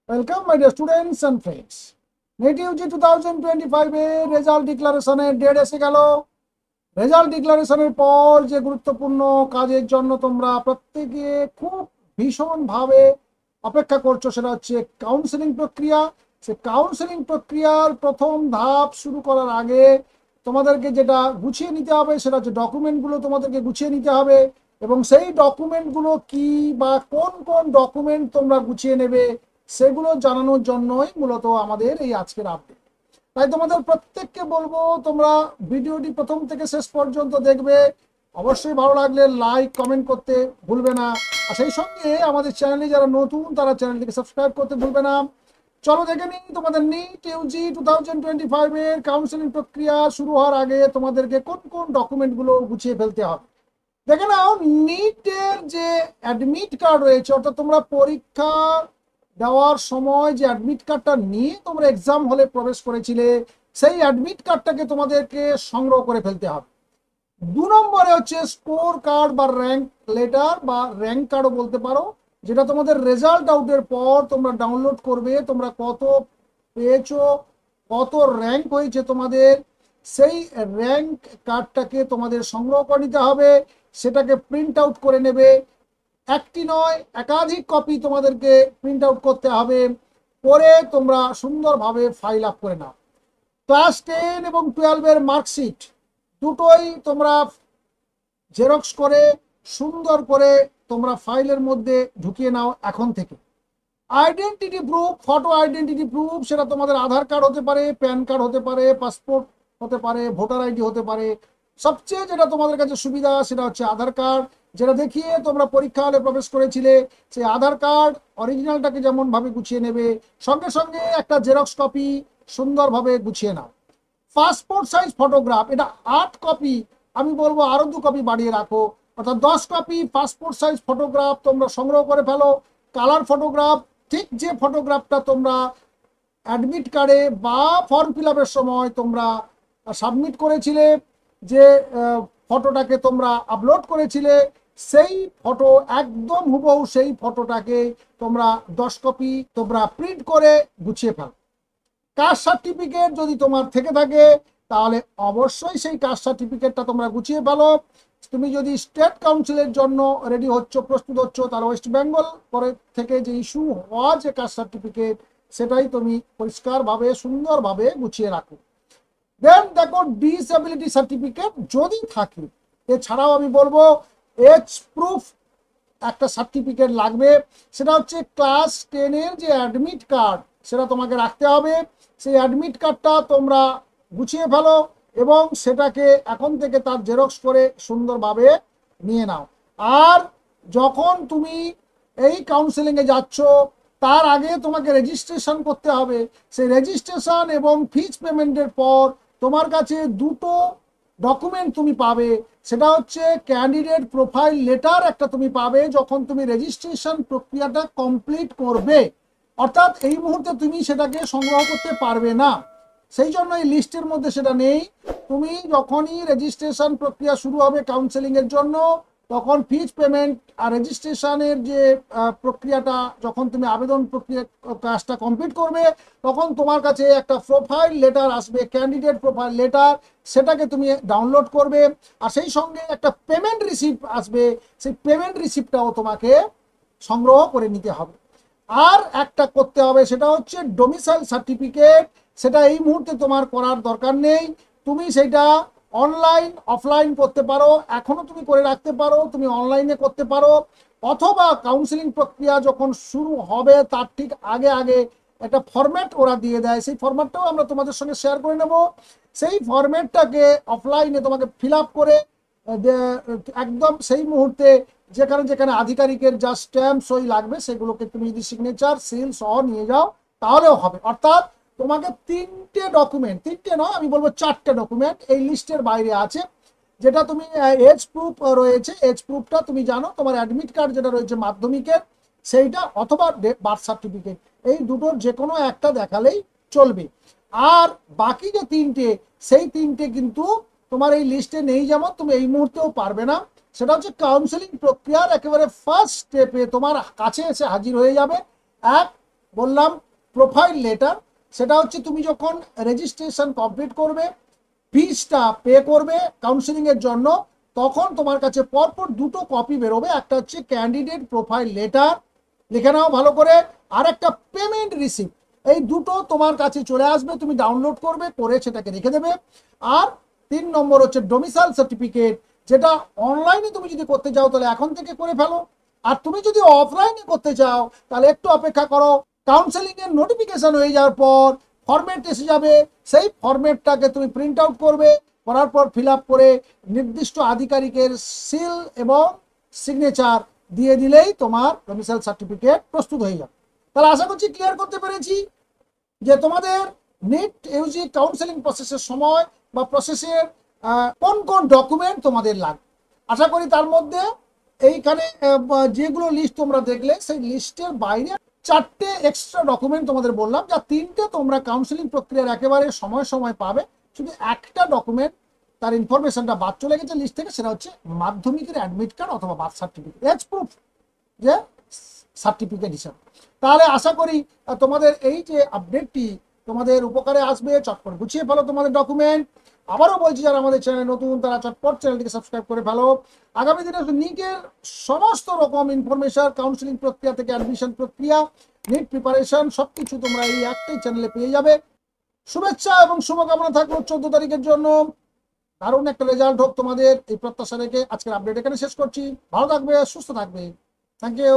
Welcome my dear students and friends. NET UG 2025 এর result ডিক্লারেশনের date এসে গেল। Result ডিক্লারেশনের পর যে গুরুত্বপূর্ণ কাজের জন্য তোমরা প্রত্যেকে খুব ভীষণভাবে অপেক্ষা করছো সেটা হচ্ছে কাউন্সেলিং প্রক্রিয়া। সে কাউন্সেলিং প্রক্রিয়ার প্রথম ধাপ শুরু করার আগে তোমাদেরকে যেটা গুছিয়ে নিতে হবে সেটা হচ্ছে ডকুমেন্টগুলো তোমাদেরকে গুছিয়ে নিতে হবে, এবং সেই ডকুমেন্টগুলো কি বা কোন কোন ডকুমেন্ট তোমরা গুছিয়ে নেবে সেগুলো জানানোর জন্যই মূলত আমাদের এই আজকের আপডেট। তাই তোমাদের প্রত্যেককে বলবো তোমরা ভিডিওটি প্রথম থেকে শেষ পর্যন্ত দেখবে। অবশ্যই ভালো লাগলে লাইক কমেন্ট করতে ভুলবে না, আর সেই সঙ্গে আমাদের চ্যানেলে যারা নতুন তারা চ্যানেলটিকে সাবস্ক্রাইব করতে ভুলবে না। চলো দেখে নিই তোমাদের নিট ইউজি 2025 এর কাউন্সেলিং প্রক্রিয়া শুরু হওয়ার আগে তোমাদেরকে কোন কোন ডকুমেন্টগুলো গুছিয়ে ফেলতে হবে। দেখে নাও, নিটের যে অ্যাডমিট কার্ড রয়েছে, অর্থাৎ তোমরা পরীক্ষা দেওয়ার সময় যে অ্যাডমিট কার্ডটা নিয়ে তোমরা এক্সাম হলে প্রবেশ করেছিলে, সেই অ্যাডমিট কার্ডটাকে তোমাদেরকে সংগ্রহ করে ফেলতে হবে। 2 নম্বরে হচ্ছে স্কোর কার্ড বা র্যাঙ্ক লেটার বা র্যাঙ্ক কার্ডও বলতে পারো, যেটা তোমাদের রেজাল্ট আউটের পর তোমরা ডাউনলোড করবে। তোমরা কত পেয়েছো, কত র্যাঙ্ক হয়েছে তোমাদের, সেই র্যাঙ্ক কার্ডটাকে তোমাদের সংগ্রহ করে নিতে হবে। সেটাকে প্রিন্ট আউট করে নেবে। একটি নয়, একাধিক কপি তোমাদেরকে প্রিন্ট আউট করতে হবে, করে তোমরা সুন্দরভাবে ফাইল আপ করে নাও। ক্লাস 10 এবং 12-এর মার্কশিট দুটোই তোমরা জেরক্স করে সুন্দর করে তোমরা ফাইলের মধ্যে ঢুকিয়ে নাও এখন থেকে। Identity proof, photo identity proof, সেটা তোমাদের আধার কার্ড হতে পারে, প্যান কার্ড হতে পারে, পাসপোর্ট হতে পারে, ভোটার আইডি হতে পারে। সবচেয়ে যেটা তোমাদের কাছে সুবিধা সেটা হচ্ছে আধার কার্ড, যেটা দেখিয়ে তোমরা পরীক্ষা হলে প্রবেশ করেছিলে। সেই আধার কার্ড অরিজিনালটাকে যেমন ভাবে গুছিয়ে নেবে, সঙ্গে সঙ্গে একটা জেরক্স কপি সুন্দরভাবে গুছিয়ে নাও। পাসপোর্ট সাইজ ফটোগ্রাফ, এটা 8 কপি, আমি বলবো আরো 2 কপি বাড়িয়ে রাখো, অর্থাৎ 10 কপি পাসপোর্ট সাইজ ফটোগ্রাফ তোমরা সংগ্রহ করে ফেলো। কালার ফটোগ্রাফ, ঠিক যে ফটোগ্রাফটা তোমরা অ্যাডমিট কার্ডে বা ফর্ম ফিল আপের সময় তোমরা সাবমিট করেছিলে, যে ফটোটাকে তোমরা আপলোড করেছিলে, সেই ফটো একদম হুবহু সেই ফটোটাকে তোমরা 10 কপি তোমরা প্রিন্ট করে গুছিয়ে ফেলো। কাস্ট সার্টিফিকেট যদি তোমার থেকে থাকে তাহলে অবশ্যই সেই কাস্ট সার্টিফিকেটটা তোমরা গুছিয়ে ফেলো। তুমি যদি স্টেট কাউন্সিলের জন্য রেডি হচ্ছ, প্রস্তুত হচ্ছ, তাহলে ওয়েস্ট বেঙ্গল পরে থেকে যে ইস্যু হওয়া যে কাস্ট সার্টিফিকেট সেটাই তুমি পরিষ্কারভাবে সুন্দরভাবে গুছিয়ে রাখো। দেন দেখো, ডিসএবিলিটি সার্টিফিকেট যদি থাকে। এছাড়াও আমি বলবো এজ প্রুফ একটা সার্টিফিকেট লাগবে, সেটা হচ্ছে ক্লাস 10-এর যে অ্যাডমিট কার্ড সেটা তোমাকে রাখতে হবে। সেই অ্যাডমিট কার্ডটা তোমরা গুছিয়ে ফেলো এবং সেটাকে এখন থেকে তার জেরক্স করে সুন্দরভাবে নিয়ে নাও। আর যখন তুমি এই কাউন্সেলিংয়ে যাচ্ছ তার আগে তোমাকে রেজিস্ট্রেশন করতে হবে। সেই রেজিস্ট্রেশন এবং ফিজ পেমেন্টের পর তোমার কাছে দুটো ডকুমেন্ট তুমি পাবে। সেটা হচ্ছে ক্যান্ডিডেট প্রোফাইল লেটার একটা তুমি পাবে যখন তুমি রেজিস্ট্রেশন প্রক্রিয়াটা কমপ্লিট করবে, অর্থাৎ এই মুহূর্তে তুমি সেটাকে সংগ্রহ করতে পারবে না, সেই জন্য এই লিস্টের মধ্যে সেটা নেই। তুমি যখনই রেজিস্ট্রেশন প্রক্রিয়া শুরু হবে কাউন্সেলিং এর জন্য, তখন ফিজ পেমেন্ট আর রেজিস্ট্রেশনের যে প্রক্রিয়াটা, যখন তুমি আবেদন প্রক্রিয়া কাজটা কমপ্লিট করবে, তখন তোমার কাছে একটা প্রোফাইল লেটার আসবে, ক্যান্ডিডেট প্রোফাইল লেটার, সেটাকে তুমি ডাউনলোড করবে। আর সেই সঙ্গে একটা পেমেন্ট রিসিপ্ট আসবে, সেই পেমেন্ট রিসিপ্টটাও তোমাকে সংগ্রহ করে নিতে হবে। আর একটা করতে হবে, সেটা হচ্ছে ডোমিসাইল সার্টিফিকেট। সেটা এই মুহূর্তে তোমার করার দরকার নেই, তুমি সেটা অনলাইন অফলাইন করতে পারো, এখনো তুমি করে রাখতে পারো, তুমি অনলাইনে করতে পারো, অথবা কাউন্সিলিং প্রক্রিয়া যখন শুরু হবে তার ঠিক আগে আগে একটা ফরম্যাট ওরা দিয়ে দেয়, সেই ফরম্যাটটাও আমরা তোমাদের সঙ্গে শেয়ার করে নেব। সেই ফরম্যাটটাকে অফলাইনে তোমাকে ফিল আপ করে একদম সেই মুহূর্তে যেখানে যেখানে আধিকারিকের যা স্ট্যাম্প সই লাগবে সেগুলোকে তুমি যদি সিগনেচার সিল সহ নিয়ে যাও তাহলেও হবে। অর্থাৎ তোমাকে 3টে ডকুমেন্ট, 3টে নয় আমি বলবো 4টে ডকুমেন্ট এই লিস্টের বাইরে আছে। যেটা তুমি এজ প্রুফ রয়েছে, এজ প্রুফটা তুমি জানো, তোমার অ্যাডমিট কার্ড যেটা রয়েছে মাধ্যমিকের সেইটা, অথবা বার্থ সার্টিফিকেট, এই দুটোর যে কোনো একটা দেখালেই চলবে। আর বাকি যে 3টে, সেই 3টে কিন্তু তোমার এই লিস্টে নেই, যেমন তুমি এই মুহূর্তেও পারবে না। সেটা হচ্ছে কাউন্সেলিং প্রক্রিয়ার একেবারে ফার্স্ট স্টেপে তোমার কাছে এসে হাজির হয়ে যাবে এক বললাম প্রোফাইল লেটার, সেটা হচ্ছে তুমি যখন রেজিস্ট্রেশন কমপ্লিট করবে, ফিসটা পে করবে কাউন্সিলিং এর জন্য, তখন তোমার কাছে পরপর দুটো কপি বেরোবে। একটা হচ্ছে ক্যান্ডিডেট প্রোফাইল লেটার, লিখে নাও ভালো করে, আর একটা পেমেন্ট রিসিপ্ট। এই দুটো তোমার কাছে চলে আসবে, তুমি ডাউনলোড করবে, করে সেটাকে রেখে দেবে। আর 3 নম্বর হচ্ছে ডোমিসাইল সার্টিফিকেট, যেটা অনলাইনে তুমি যদি করতে চাও তাহলে এখন থেকে করে ফেলো, আর তুমি যদি অফলাইনে করতে চাও তাহলে একটু অপেক্ষা করো। কাউন্সেলিং এর নোটিফিকেশন হয়ে যাওয়ার পর ফরম্যাট এসে যাবে, সেই ফরম্যাটটাকে তুমি প্রিন্ট আউট করবে, করার পর ফিল আপ করে নির্দিষ্ট আধিকারিকের সিল এবং সিগনেচার দিয়ে দিলেই তোমার ডোমিসাইল সার্টিফিকেট প্রস্তুত হয়ে যাবে। তাহলে আশা করছি ক্লিয়ার করতে পেরেছি যে তোমাদের নিট ইউজি কাউন্সেলিং প্রসেসের সময় বা প্রসেসের কোন কোন ডকুমেন্ট তোমাদের লাগবে। আশা করি তার মধ্যে এইখানে যেগুলো লিস্ট তোমরা দেখলে সেই লিস্টের বাইরে 4টে এক্সট্রা ডকুমেন্ট তোমাদের বললাম, যা 3টে তোমরা কাউন্সেলিং প্রক্রিয়ার একেবারে সময় সময় পাবে। শুধু একটা ডকুমেন্ট তার ইনফরমেশনটা বাদ চলে গেছে লিস্ট থেকে, সেটা হচ্ছে মাধ্যমিকের অ্যাডমিট কার্ড অথবা বার্থ সার্টিফিকেট, এজ প্রুফ যে সার্টিফিকেট হিসাবে। তাহলে আশা করি তোমাদের এই যে আপডেটটি তোমাদের উপকারে আসবে। চটপট গুছিয়ে ফেলো তোমাদের ডকুমেন্ট। আবারও বলছি, যারা আমাদের চ্যানেলে নতুন তারা চটপট চ্যানেলটিকে সাবস্ক্রাইব করে ফেলো। আগামী দিনে নিটের সমস্ত রকম ইনফরমেশন, কাউন্সিলিং প্রক্রিয়া থেকে অ্যাডমিশন প্রক্রিয়া, নিট প্রিপারেশন সবকিছু তোমরা এই একটাই চ্যানেলে পেয়ে যাবে। শুভেচ্ছা এবং শুভকামনা থাকলো 14 তারিখের জন্য। দারুণ একটা রেজাল্ট হোক তোমাদের, এই প্রত্যাশা রেখে আজকের আপডেট এখানে শেষ করছি। ভালো থাকবে, সুস্থ থাকবে। Thank you.